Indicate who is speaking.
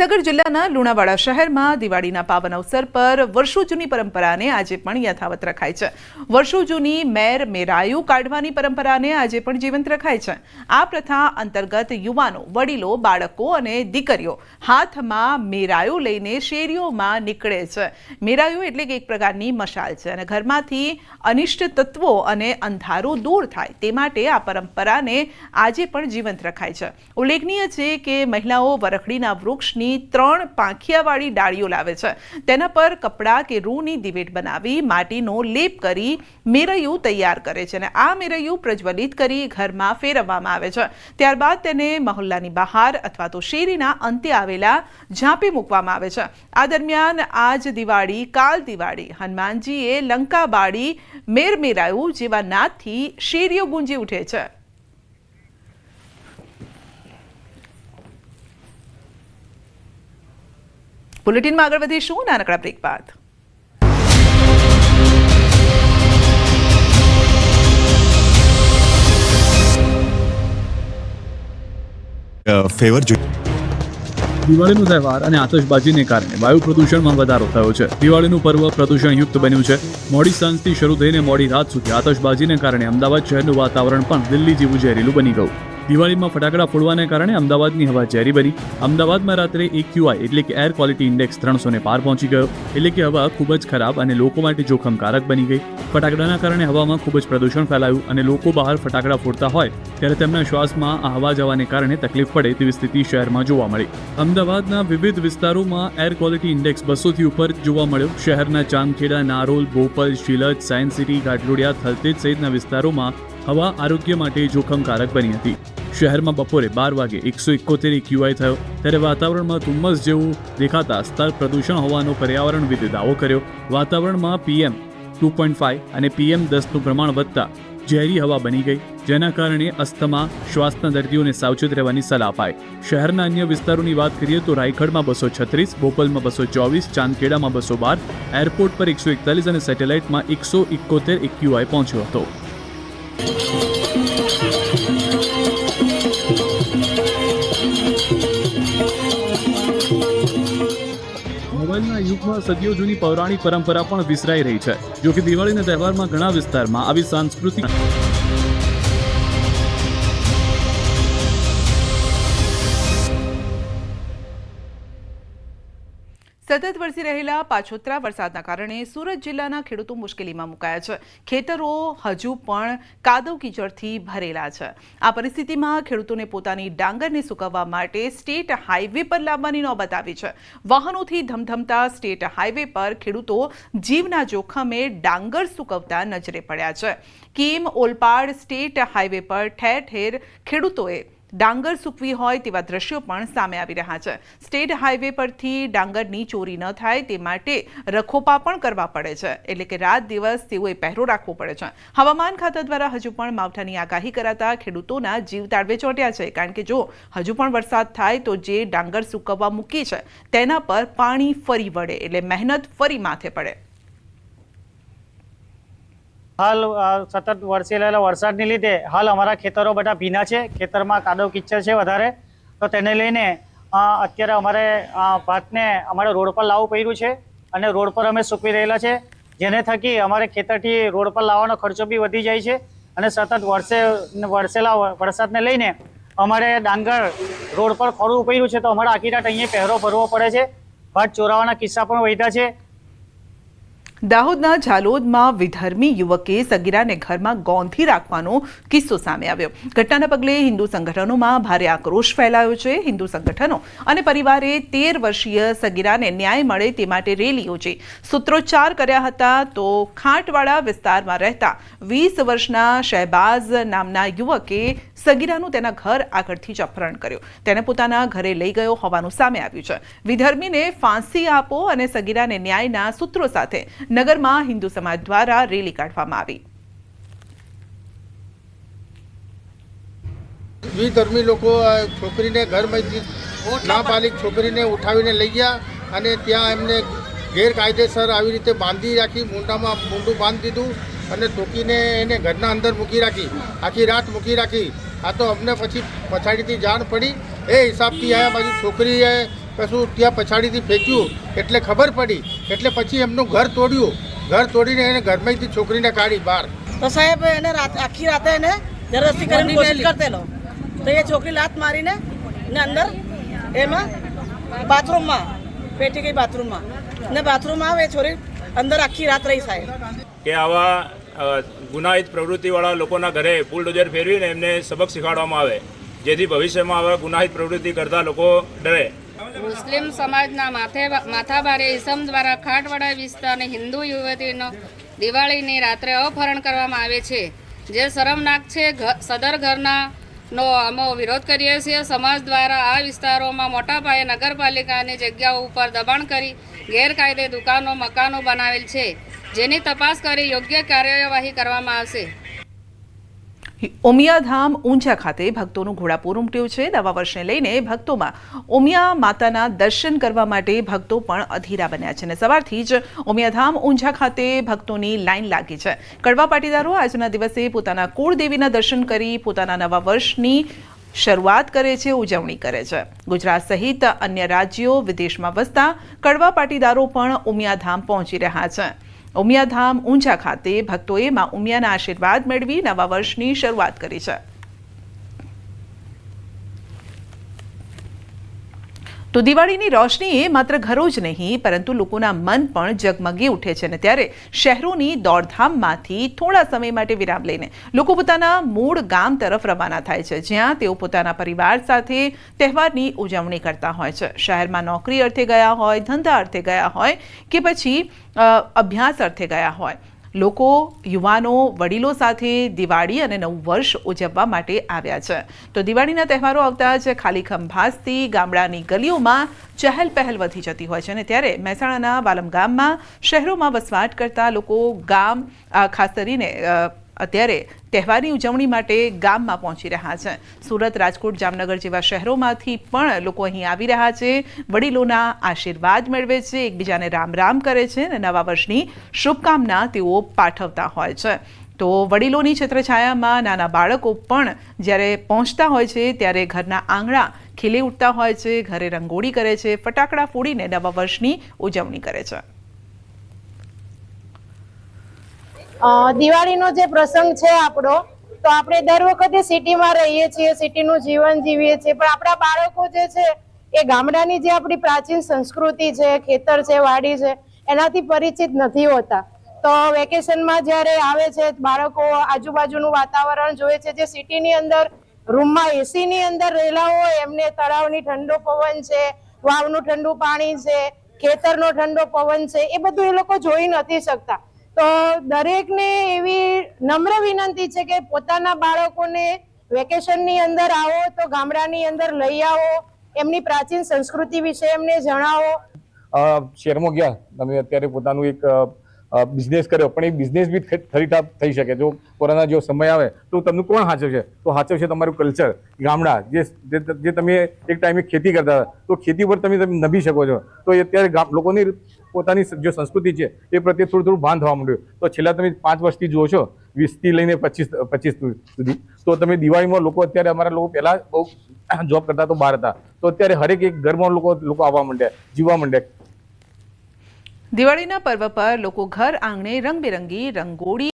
Speaker 1: મહીસાગર જિલ્લાના લુણાવાડા શહેરમાં દિવાળીના પાવન અવસર પર વર્ષો જૂની પરંપરાને આજે પણ યથાવત રખાય છે। વર્ષો જૂની મેર મેરાયું કાઢવાની પરંપરાને આજે પણ જીવંત રખાય છે। આ પ્રથા અંતર્ગત યુવાનો, વડીલો, બાળકો અને દીકરીઓ હાથમાં મેરાયું લઈને શેરીઓમાં નીકળે છે। મેરાયું એટલે કે એક પ્રકારની મશાલ છે અને ઘરમાંથી અનિષ્ટ તત્વો અને અંધારું દૂર થાય તે માટે આ પરંપરાને આજે પણ જીવંત રખાય છે। ઉલ્લેખનીય છે કે મહિલાઓ વરખડીના વૃક્ષની 3 પાંખિયાવાળી ડાળીઓ લાવે છે। તેના પર કપડા કે રૂની દિવેટ બનાવી માટીનો લેપ કરી મેરૈયું તૈયાર કરે છે અને આ મેરૈયું પ્રજ્વલિત કરી ઘરમાં ફેરવવામાં આવે છે। ત્યારબાદ તેને મહોલ્લાની બહાર અથવા તો શેરીના અંતે આવેલા ઝાંપે મૂકવામાં આવે છે। આ દરમિયાન આજ દિવાળી, કાલ દિવાળી, હનુમાનજીએ લંકા બાળી, મેરમેરાયું જેવા નાદથી શેરીઓ ગુંજી ઉઠે છે। बुलेटिन में आगे बढ़ीशू नानकड़ा ब्रेक बाद।
Speaker 2: દિવાળીનો તહેવાર અને આતશબાજીને કારણે વાયુ પ્રદૂષણમાં વધારો થયો છે। દિવાળીનું પર્વ પ્રદૂષણયુક્ત બન્યું છે। મોડી સાંજથી શરૂ થઈને મોડી રાત સુધી આતશબાજીને કારણે અમદાવાદ શહેરનું વાતાવરણ પણ દિલ્હી જેવું ઝેરીલું બની ગયું। દિવાળીમાં ફટાકડા ફોડવાને કારણે અમદાવાદની હવા ઝેરી બની। અમદાવાદમાં રાત્રે AQI એટલે કે એર ક્વોલિટી ઇન્ડેક્સ 300 ને પાર પહોંચી ગયો, એટલે કે હવા ખૂબ જ ખરાબ અને લોકો માટે જોખમકારક બની ગઈ। ફટાકડાના કારણે હવામાં ખૂબ જ પ્રદૂષણ ફેલાયું અને લોકો બહાર ફટાકડા ફોડતા હોય ત્યારે તેમના શ્વાસમાં આ હવા જવાને કારણે તકલીફ પડે તેવી સ્થિતિ શહેરમાં જોવા મળી। અમદાવાદના વિવિધ વિસ્તારોમાં એર ક્વોલિટી ઇન્ડેક્સ 200થી ઉપર જોવા મળ્યો। શહેરના ચાંદખેડા, નારોલ, બોપલ, શિલજ, સાયન્સ સિટી, ગાટલોડિયા, થલતેજ સહિતના વિસ્તારોમાં હવા આરોગ્ય માટે જોખમકારક બની હતી। શહેરમાં બપોરે 12 વાગે 171 AQI થયો, ત્યારે વાતાવરણમાં ધુમ્મસ જેવું દેખાતા સ્તર પ્રદૂષણ હોવાનો પર્યાવરણવિદે દાવો કર્યો। વાતાવરણમાં PM 2.5 અને PM 10નું પ્રમાણ વધતા ઝેરી હવા બની ગઈ, જેના કારણે અસ્થમા, શ્વાસના દર્દીઓને સાવચેત રહેવાની સલાહ અપાઈ। શહેરના અન્ય વિસ્તારોની વાત કરીએ તો રાયગઢમાં 236, બોપલમાં 224, ચાંદખેડામાં 212, એરપોર્ટ પર 141 અને સેટેલાઇટમાં 171 AQI પહોંચ્યો હતો। મોબાઈલના યુગમાં સદીઓ જૂની પૌરાણિક પરંપરા પણ વિસરાઈ રહી છે। જો કે દિવાળીના તહેવારમાં ઘણા વિસ્તારમાં આવી સાંસ્કૃતિક
Speaker 1: સતત વરસી રહેલા પાછોતરા વરસાદના કારણે સુરત જિલ્લાના ખેડૂતો મુશ્કેલીમાં મુકાયા છે। ખેતરો હજુ પણ કાદવ કીચડથી ભરેલા છે। આ પરિસ્થિતિમાં ખેડૂતોને પોતાની ડાંગરને સુકવવા માટે સ્ટેટ હાઈવે પર લાવવાની નોબત આવી છે। વાહનોથી ધમધમતા સ્ટેટ હાઈવે પર ખેડૂતો જીવના જોખમે ડાંગર સુકવતા નજરે પડ્યા છે। કીમ ઓલપાડ સ્ટેટ હાઈવે પર ઠેર ઠેર ખેડૂતોએ ડાંગર સૂકવી હોય તેવા દ્રશ્યો પણ સામે આવી રહ્યા છે। સ્ટેટ હાઈવે પરથી ડાંગરની ચોરી ન થાય તે માટે રખોપા પણ કરવા પડે છે, એટલે કે રાત દિવસ તેઓએ પહેરો રાખવો પડે છે। હવામાન ખાતા દ્વારા હજુ પણ માવઠાની આગાહી કરાતા ખેડૂતોના જીવ તાળવે ચોંટ્યા છે, કારણ કે જો હજુ પણ વરસાદ થાય તો જે ડાંગર સૂકવવા મૂકી છે તેના પર પાણી ફરી વળે, એટલે મહેનત ફરી માથે પડે।
Speaker 3: हाल सतत वरसेला वरसादने लीधे हाल अमरा खेतरो बधा भीना है। खेतर में कादव कीचड़ है वधारे, तो तेने लईने अत्यारे अमारे भातने अमारे रोड पर लाववुं पड्युं छे अने रोड पर अमे सूकवी रहेला छे, जेने थकी अमारे खेतरथी रोड पर लावવાનો खर्चो बी वधी जाय छे अने सतत वरसेला वरसादने लईने अमारे डांगर रोड पर खोरवुं पड्युं छे, तो अमारे आखी रात अहींया पहेरो भरवो पड़े छे। भात चोरावाना किस्सा पण वध्या छे।
Speaker 1: દાહોદના ઝાલોદમાં વિધર્મી યુવકે સગીરાને ઘરમાં ગોંધી રાખવાનો કિસ્સો સામે આવ્યો। ઘટનાના પગલે હિન્દુ સંગઠનોમાં ભારે આક્રોશ ફેલાયો છે। હિન્દુ સંગઠનો અને પરિવારે 13 વર્ષીય સગીરાને ન્યાય મળે તે માટે રેલી યોજી સૂત્રોચ્ચાર કર્યા હતા। તો ખાંટવાડા વિસ્તારમાં રહેતા 20 વર્ષના શહેબાઝ નામના યુવકે સગીરાનું તેના ઘર આગળથી જ અપહરણ કર્યું, તેને પોતાના ઘરે લઈ ગયો હોવાનું સામે આવ્યું છે। વિધર્મીને ફાંસી આપો અને સગીરાને ન્યાયના સૂત્રો સાથે નગરમાં હિન્દુ સમાજ દ્વારા રેલી કાઢવામાં આવી।
Speaker 4: વિધર્મી લોકો છોકરીને ઘરમાંથી નાબાલિગ છોકરીને ઉઠાવીને લઈ ગયા અને ત્યાં એમને ગેરકાયદેસર આવી રીતે બાંધી રાખી, મૂંડામાં મૂંડું બાંધી દીધું અને ટોકીને એને ઘરના અંદર મૂકી રાખી, આખી રાત મૂકી રાખી। આ તો અમને પછી પછાડીથી જાણ પડી એ હિસાબથી આ બાજુ છોકરીએ કશું ત્યાં પછાડીથી ફેંક્યું એટલે ખબર પડી, એટલે પછી એમનું ઘર તોડ્યું. ઘર તોડીને એને ઘરમાંથી છોકરીને કાઢી બહાર.
Speaker 5: તો સાહેબ એને આખી રાતે એને જબરદસ્તી કરીને કોશિશ કરતેલો, તો એ છોકરી લાત મારીને ને અંદર એમાં બાથરૂમમાં પેટી ગઈ, બાથરૂમમાં ને બાથરૂમમાં આવે છોરી અંદર આખી રાત રહી સાહેબ.
Speaker 6: કે આવા ગુનાહિત પ્રવૃત્તિવાળા લોકોના ઘરે બુલડોઝર ફેરવીને એમને સબક શીખવાડવામાં આવે, જેથી ભવિષ્યમાં આવા ગુનાહિત પ્રવૃત્તિ કરતા લોકો ડરે.
Speaker 7: મુસ્લિમ સમાજના માથાભારે ઇસમ દ્વારા ખાટવાડા વિસ્તારની હિન્દુ યુવતીનો દિવાળીની રાત્રે અપહરણ કરવામાં આવે છે, જે શરમનાક છે. સદર ઘરનાનો અમે વિરોધ કરીએ છીએ. સમાજ દ્વારા આ વિસ્તારોમાં મોટા પાયે નગરપાલિકાની જગ્યાઓ ઉપર દબાણ કરી ગેરકાયદે દુકાનો મકાનો બનાવેલ છે, જેની તપાસ કરી યોગ્ય કાર્યવાહી કરવામાં આવશે.
Speaker 1: ઉમિયાધામ ઊંઝા ખાતે ભક્તોનું ઘોડાપૂર ઉમટ્યું છે. નવા વર્ષને લઈને ભક્તોમાં ઉમિયા માતાના દર્શન કરવા માટે ભક્તો પણ અધીરા બન્યા છે અને સવારથી જ ઉમિયાધામ ઊંઝા ખાતે ભક્તોની લાઈન લાગી છે. કડવા પાટીદારો આજના દિવસે પોતાના કુળદેવીના દર્શન કરી પોતાના નવા વર્ષની શરૂઆત કરે છે, ઉજવણી કરે છે. ગુજરાત સહિત અન્ય રાજ્યો, વિદેશમાં વસતા કડવા પાટીદારો પણ ઉમિયાધામ પહોંચી રહ્યા છે. ઉમિયાધામ ઊંઝા ખાતે ભક્તોએ માં ઉમિયાના આશીર્વાદ મેળવી નવા વર્ષની શરૂઆત કરી છે. તો દિવાળીની રોશનીએ માત્ર ઘરો જ નહીં પરંતુ લોકોના મન પણ ઝગમગી ઉઠે છે અને ત્યારે શહેરોની દોડધામમાંથી થોડા સમય માટે વિરામ લઈને લોકો પોતાના મૂળ ગામ તરફ રવાના થાય છે, જ્યાં તેઓ પોતાના પરિવાર સાથે તહેવારની ઉજવણી કરતા હોય છે. શહેરમાં નોકરી અર્થે ગયા હોય, ધંધા અર્થે ગયા હોય કે પછી અભ્યાસ અર્થે ગયા હોય, લોકો, યુવાનો, વડીલો સાથે દિવાળી અને નવું વર્ષ ઉજવવા માટે આવ્યા છે. તો દિવાળીના તહેવારો આવતા જ ખાલી ખંભાસથી ગામડાની ગલીઓમાં ચહેલ પહેલ વધી જતી હોય છે અને ત્યારે મહેસાણાના વાલમ ગામમાં શહેરોમાં વસવાટ કરતા લોકો ગામ ખાસ કરીને અત્યારે તહેવારની ઉજવણી માટે ગામમાં પહોંચી રહ્યા છે. સુરત, રાજકોટ, જામનગર જેવા શહેરોમાંથી પણ લોકો અહીં આવી રહ્યા છે, વડીલોના આશીર્વાદ મેળવે છે, એકબીજાને રામ રામ કરે છે અને નવા વર્ષની શુભકામના તેઓ પાઠવતા હોય છે. તો વડીલોની છત્રછાયામાં નાના બાળકો પણ જ્યારે પહોંચતા હોય છે ત્યારે ઘરના આંગણા ખીલી ઉઠતા હોય છે, ઘરે રંગોળી કરે છે, ફટાકડા ફોડીને નવા વર્ષની ઉજવણી કરે છે.
Speaker 8: દિવાળીનો જે પ્રસંગ છે આપણો, તો આપણે દર વખતે સિટીમાં રહીએ છીએ, સિટીનું જીવન જીવીએ છીએ, પણ આપણા બાળકો જે છે એ ગામડાની જે આપણી પ્રાચીન સંસ્કૃતિ છે, ખેતર છે, વાડી છે, એનાથી પરિચિત નથી હોતા. તો વેકેશનમાં જ્યારે આવે છે બાળકો આજુબાજુનું વાતાવરણ જોવે છે. જે સિટીની અંદર રૂમમાં એસીની અંદર રહેલા હોય એમને તળાવની ઠંડો પવન છે, વાવનું ઠંડુ પાણી છે, ખેતરનો ઠંડો પવન છે, એ બધું એ લોકો જોઈ નથી શકતા. તો દરેકને એવી નમ્ર વિનંતી છે કે પોતાના બાળકોને વેકેશનની અંદર આવો તો ગામડાની અંદર લઈ આવો, એમની પ્રાચીન સંસ્કૃતિ વિશે એમને જણાવો.
Speaker 9: શહેરમાં ગયા તમે અત્યારે પોતાનું એક બિઝનેસ કર્યો, પણ એ બિઝનેસ બી ખરીટાપ થઈ શકે. જો કોરોના જેવો સમય આવે તો તમને કોણ સાચવશે? તો સાચવશે તમારું કલ્ચર, ગામડા. જે તમે એક ટાઈમે ખેતી કરતા હતા તો ખેતી પર તમે નભી શકો છો. તો અત્યારે લોકોની પોતાની જે સંસ્કૃતિ છે એ પ્રત્યે થોડું ભાન થવા માંડ્યું. તો છેલ્લા તમે 5 વર્ષથી જુઓ છો, 20થી લઈને 25 સુધી, તો તમે દિવાળીમાં લોકો, અત્યારે અમારા લોકો પહેલા બહુ જોબ કરતા તો બહાર હતા, તો અત્યારે હરેક એક ઘરમાં લોકો આવવા માંડ્યા, જીવવા માંડ્યા.
Speaker 1: દિવાળીના પર્વ પર લોકો ઘર આંગણે રંગબેરંગી રંગોળી